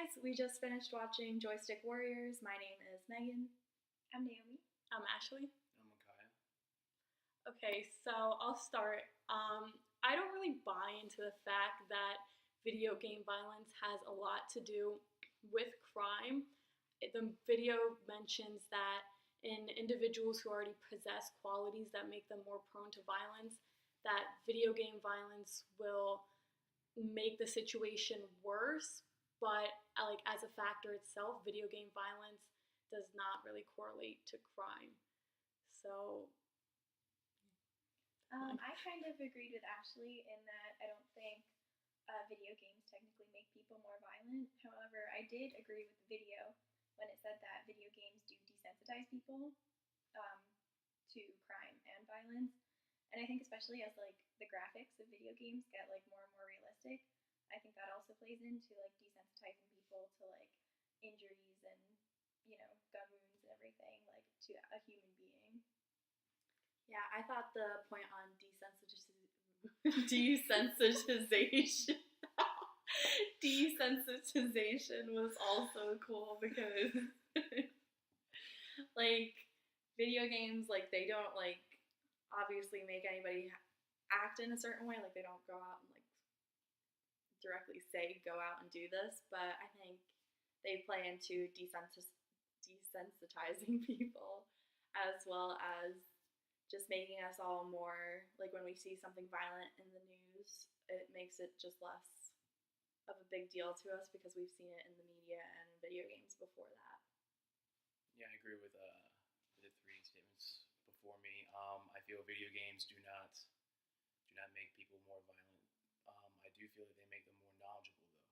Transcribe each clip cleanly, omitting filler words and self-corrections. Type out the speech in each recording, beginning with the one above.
guys, we just finished watching Joystick Warriors. My name is Megan. I'm Naomi. I'm Ashley. I'm Micaiah. Okay, so I'll start. I don't really buy into the fact that video game violence has a lot to do with crime. The video mentions that in individuals who already possess qualities that make them more prone to violence, that video game violence will make the situation worse, but like as a factor itself, video game violence does not really correlate to crime. So I kind of agreed with Ashley in that I don't think video games technically make people more violent. However, I did agree with the video when it said that video games do desensitize people to crime and violence. And I think especially as like the graphics of video games get like more and more realistic, I think that also plays into like desensitizing people to like injuries and gun wounds and everything like to a human being. Yeah, I thought the point on desensitization desensitization was also cool because like video games, like they don't like obviously make anybody act in a certain way. Like they don't go out and like directly say go out and do this, but I think they play into desensitizing people as well as just making us all more like when we see something violent in the news, it makes it just less of a big deal to us because we've seen it in the media and in video games before that. Yeah, I agree with the three statements before me. I feel video games do not make people more violent. I do feel that they make them more knowledgeable though.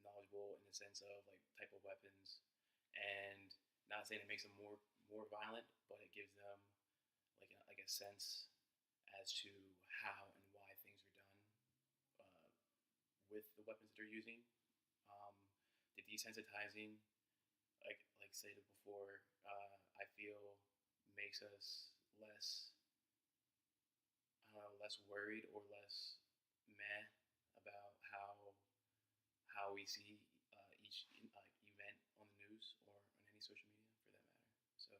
Knowledgeable in the sense of like type of weapons, and not saying it makes them more violent, but it gives them like a sense as to how and why things are done with the weapons that they're using. The desensitizing, like stated before, I feel makes us less worried or less meh about how we see each event on the news or on any social media for that matter. So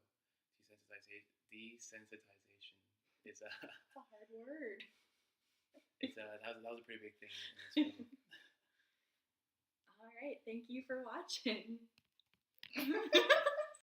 desensitization is It's a hard word. that was a pretty big thing in this film. All right, thank you for watching.